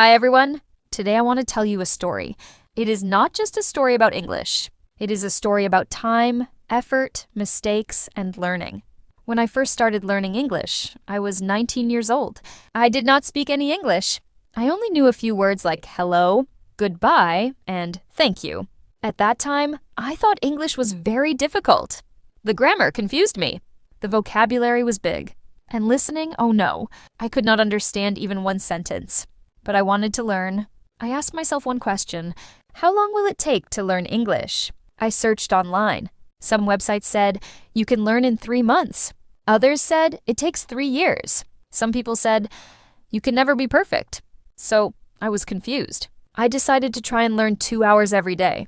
Hi everyone! Today I want to tell you a story. It is not just a story about English. It is a story about time, effort, mistakes, and learning. When I first started learning English, I was 19 years old. I did not speak any English. I only knew a few words like hello, goodbye, and thank you. At that time, I thought English was very difficult. The grammar confused me. The vocabulary was big. And listening, oh no, I could not understand even one sentence. But I wanted to learn. I asked myself one question: how long will it take to learn English? I searched online. Some websites said, you can learn in 3 months. Others said, it takes 3 years. Some people said, you can never be perfect. So I was confused. I decided to try and learn 2 hours every day.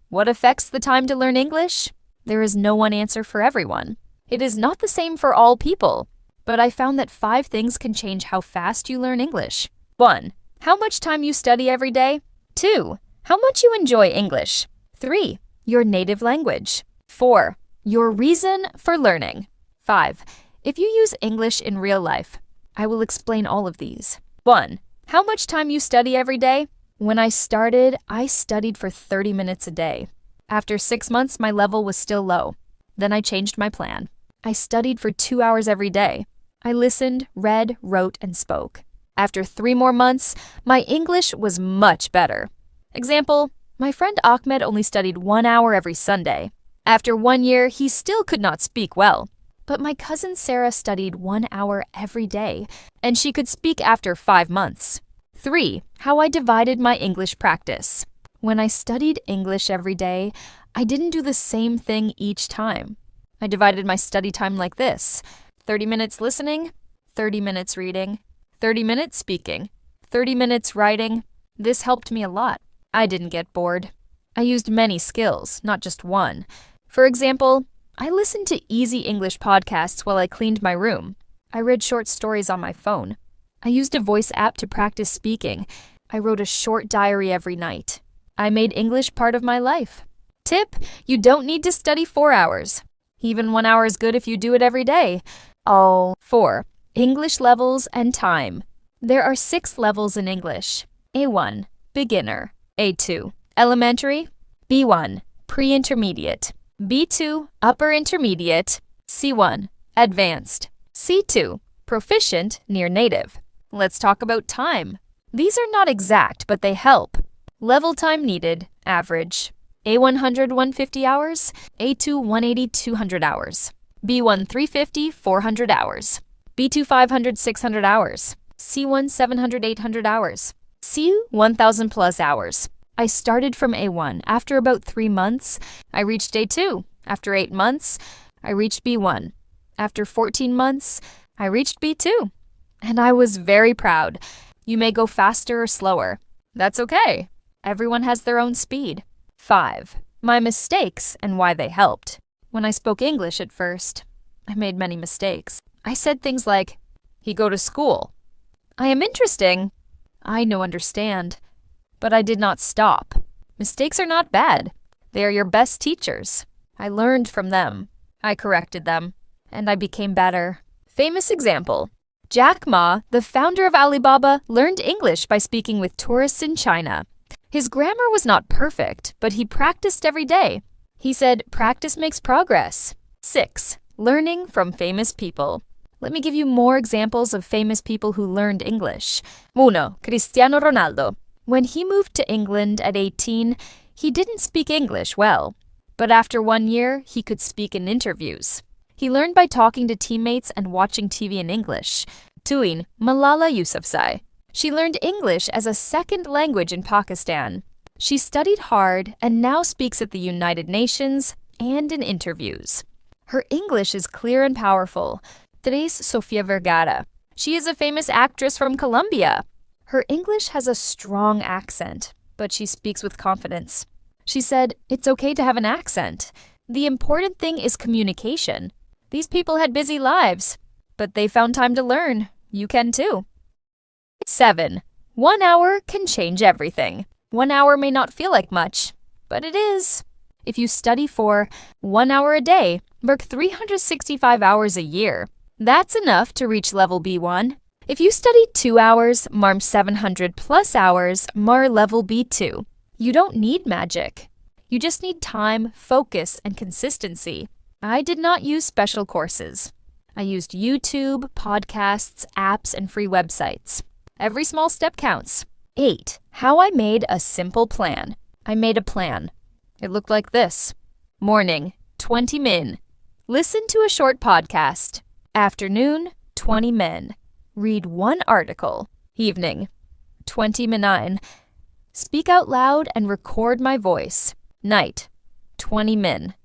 What affects the time to learn English? There is no one answer for everyone. It is not the same for all people. But I found that 5 things can change how fast you learn English. 1. How much time you study every day. 2. How much you enjoy English. 3. Your native language. 4. Your reason for learning. 5. If you use English in real life. I will explain all of these. 1. How much time you study every day. When I started, I studied for 30 minutes a day. After 6 months, my level was still low. Then I changed my plan. I studied for 2 hours every day. I listened, read, wrote, and spoke. After 3 more months, my English was much better. Example, my friend Ahmed only studied 1 hour every Sunday. After 1 year, he still could not speak well. But my cousin Sarah studied 1 hour every day, and she could speak after 5 months. 3. How I divided my English practice. When I studied English every day, I didn't do the same thing each time. I divided my study time like this: 30 minutes listening, 30 minutes reading, 30 minutes speaking, 30 minutes writing. This helped me a lot. I didn't get bored. I used many skills, not just one. For example, I listened to easy English podcasts while I cleaned my room. I read short stories on my phone. I used a voice app to practice speaking. I wrote a short diary every night. I made English part of my life. Tip: you don't need to study 4 hours. Even 1 hour is good if you do it every day. 4. English levels and time. There are 6 levels in English. A1, beginner. A2, elementary. B1, pre-intermediate. B2, upper intermediate. C1, advanced. C2, proficient, near native. Let's talk about time. These are not exact, but they help. Level time needed, average. A100, 150 hours. A2, 180, 200 hours. B1, 350, 400 hours. B2, 500, 600 hours. C1, 700, 800 hours. C, 1,000 plus hours. I started from A1. After about 3 months, I reached A2. After 8 months, I reached B1. After 14 months, I reached B2. And I was very proud. You may go faster or slower. That's okay. Everyone has their own speed. 5. My mistakes and why they helped. When I spoke English at first, I made many mistakes. I said things like, he go to school. I am interesting. I no understand. But I did not stop. Mistakes are not bad. They are your best teachers. I learned from them. I corrected them. And I became better. Famous example. Jack Ma, the founder of Alibaba, learned English by speaking with tourists in China. His grammar was not perfect, but he practiced every day. He said, practice makes progress. 6. Learning from famous people. Let me give you more examples of famous people who learned English. 1. Cristiano Ronaldo. When he moved to England at 18, he didn't speak English well. But after 1 year, he could speak in interviews. He learned by talking to teammates and watching TV in English. 2. Malala Yousafzai. She learned English as a second language in Pakistan. She studied hard and now speaks at the United Nations and in interviews. Her English is clear and powerful. 3. Sofia Vergara. She is a famous actress from Colombia. Her English has a strong accent, but she speaks with confidence. She said, it's okay to have an accent. The important thing is communication. These people had busy lives, but they found time to learn. You can too. 7. 1 hour can change everything. 1 hour may not feel like much, but it is. If you study for 1 hour a day, work 365 hours a year, that's enough to reach level B1. If you study 2 hours, marm 700 plus hours, mar level B2. You don't need magic. You just need time, focus, and consistency. I did not use special courses. I used YouTube, podcasts, apps, and free websites. Every small step counts. 8. How I made a simple plan. I made a plan. It looked like this. Morning, 20 min. Listen to a short podcast. Afternoon, 20 min. Read one article. Evening, 20 min. Speak out loud and record my voice. Night, 20 min.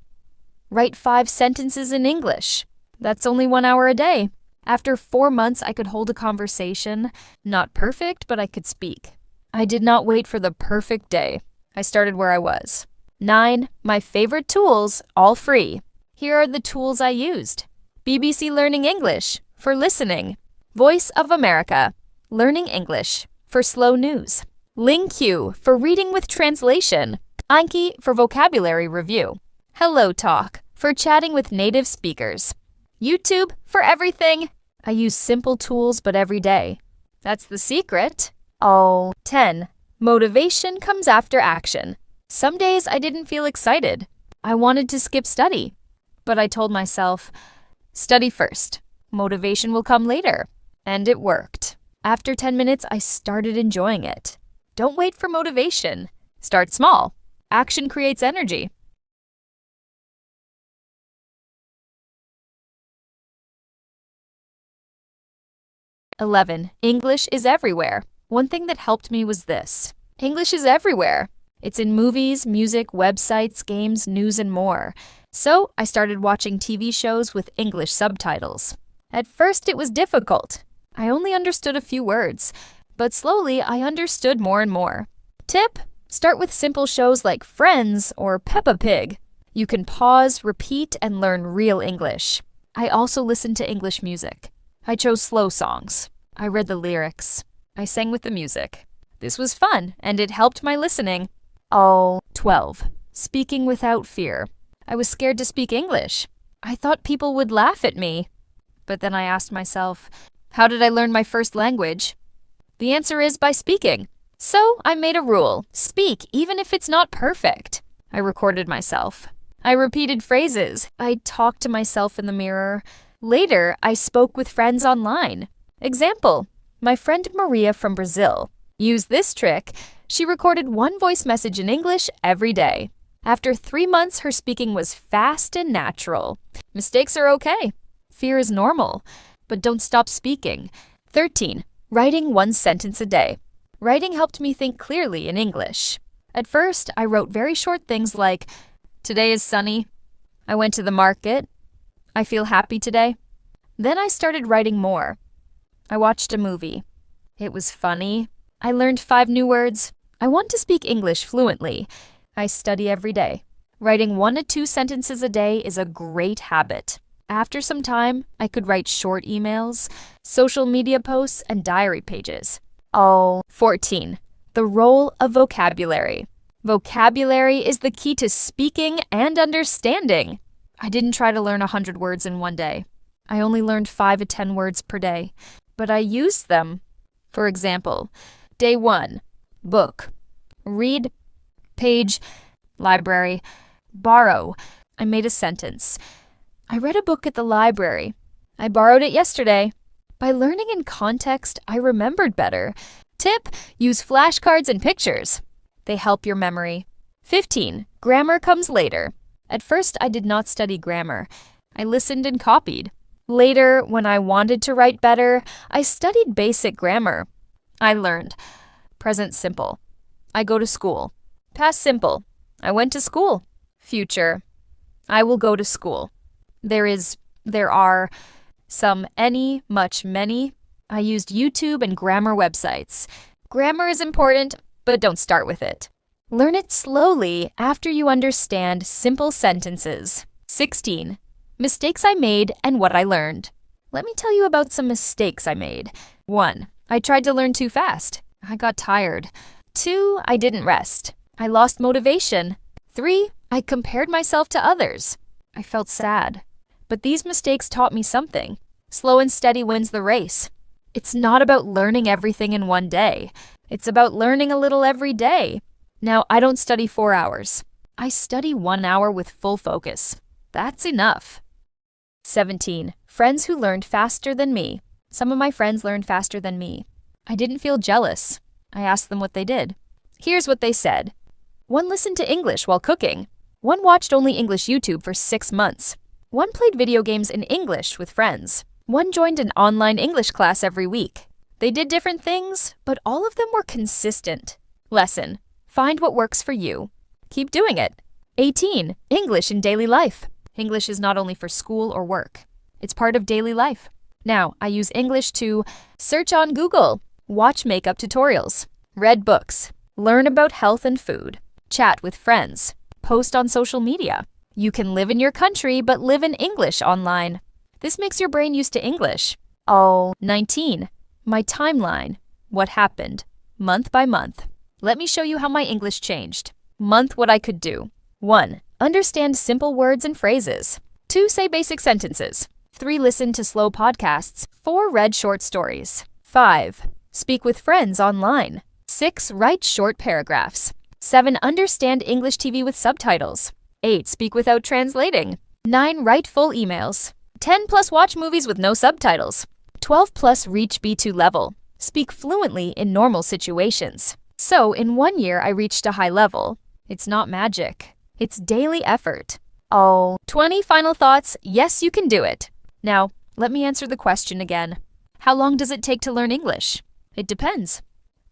Write 5 sentences in English. That's only 1 hour a day. After 4 months, I could hold a conversation. Not perfect, but I could speak. I did not wait for the perfect day. I started where I was. 9. My favorite tools, all free. Here are the tools I used. BBC Learning English, for listening. Voice of America, Learning English, for slow news. LingQ, for reading with translation. Anki, for vocabulary review. Hello Talk, for chatting with native speakers. YouTube, for everything. I use simple tools but every day. That's the secret. 10. Motivation comes after action. Some days I didn't feel excited. I wanted to skip study. But I told myself, study first. Motivation will come later. And it worked. After 10 minutes, I started enjoying it. Don't wait for motivation. Start small. Action creates energy. 11. English is everywhere. One thing that helped me was this. English is everywhere. It's in movies, music, websites, games, news, and more. So I started watching TV shows with English subtitles. At first, it was difficult. I only understood a few words, but slowly I understood more and more. Tip: start with simple shows like Friends or Peppa Pig. You can pause, repeat, and learn real English. I also listened to English music. I chose slow songs. I read the lyrics. I sang with the music. This was fun, and it helped my listening. 12. Speaking without fear. I was scared to speak English. I thought people would laugh at me. But then I asked myself, how did I learn my first language? The answer is by speaking. So I made a rule. Speak even if it's not perfect. I recorded myself. I repeated phrases. I talked to myself in the mirror. Later, I spoke with friends online. Example: my friend Maria from Brazil used this trick. She recorded one voice message in English every day. After 3 months, her speaking was fast and natural. Mistakes are okay. Fear is normal. But don't stop speaking. 13. Writing 1 sentence a day. Writing helped me think clearly in English. At first, I wrote very short things like, today is sunny. I went to the market. I feel happy today. Then I started writing more. I watched a movie. It was funny. I learned 5 new words. I want to speak English fluently. I study every day. Writing 1 to 2 sentences a day is a great habit. After some time, I could write short emails, social media posts, and diary pages. 14. The role of vocabulary. Vocabulary is the key to speaking and understanding. I didn't try to learn 100 words in one day. I only learned 5 to 10 words per day, but I used them. For example, day 1, book, read, page, library, borrow. I made a sentence. I read a book at the library. I borrowed it yesterday. By learning in context, I remembered better. Tip: use flashcards and pictures. They help your memory. 15. Grammar comes later. At first, I did not study grammar. I listened and copied. Later, when I wanted to write better, I studied basic grammar. I learned present simple. I go to school. Past simple. I went to school. Future. I will go to school. There are, some, any, much, many. I used YouTube and grammar websites. Grammar is important, but don't start with it. Learn it slowly after you understand simple sentences. 16. Mistakes I made and what I learned. Let me tell you about some mistakes I made. 1. I tried to learn too fast. I got tired. 2. I didn't rest. I lost motivation. 3. I compared myself to others. I felt sad. But these mistakes taught me something. Slow and steady wins the race. It's not about learning everything in one day. It's about learning a little every day. Now, I don't study 4 hours. I study 1 hour with full focus. That's enough. 17. Friends who learned faster than me. Some of my friends learned faster than me. I didn't feel jealous. I asked them what they did. Here's what they said. One listened to English while cooking. One watched only English YouTube for 6 months. One played video games in English with friends. One joined an online English class every week. They did different things, but all of them were consistent. Lesson: find what works for you. Keep doing it. 18. English in daily life. English is not only for school or work. It's part of daily life. Now, I use English to search on Google, watch makeup tutorials, read books, learn about health and food, chat with friends, post on social media. You can live in your country but live in English online. This makes your brain used to English. 19. My timeline. What happened? Month by month. Let me show you how my English changed. Month, what I could do. 1. Understand simple words and phrases. 2. Say basic sentences. 3. Listen to slow podcasts. 4. Read short stories. 5. Speak with friends online. 6. Write short paragraphs. 7. Understand English TV with subtitles. 8. Speak without translating. 9. Write full emails. 10. Plus watch movies with no subtitles. 12. Plus reach B2 level. Speak fluently in normal situations. So, in 1 year, I reached a high level. It's not magic. It's daily effort. 20 final thoughts. Yes, you can do it. Now, let me answer the question again. How long does it take to learn English? It depends.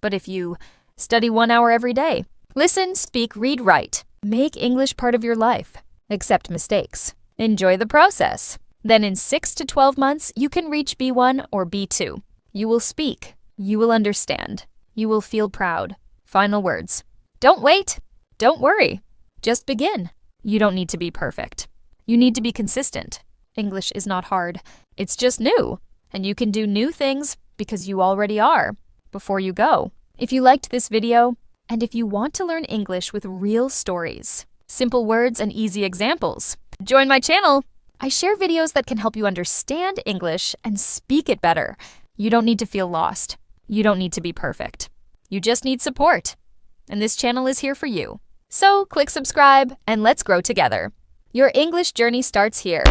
But if you study 1 hour every day, listen, speak, read, write, make English part of your life, accept mistakes, enjoy the process. Then in 6 to 12 months, you can reach B1 or B2. You will speak. You will understand. You will feel proud. Final words. Don't wait. Don't worry. Just begin. You don't need to be perfect. You need to be consistent. English is not hard. It's just new. And you can do new things because you already are before you go. If you liked this video, and if you want to learn English with real stories, simple words and easy examples, join my channel. I share videos that can help you understand English and speak it better. You don't need to feel lost. You don't need to be perfect. You just need support. And this channel is here for you. So click subscribe and let's grow together. Your English journey starts here.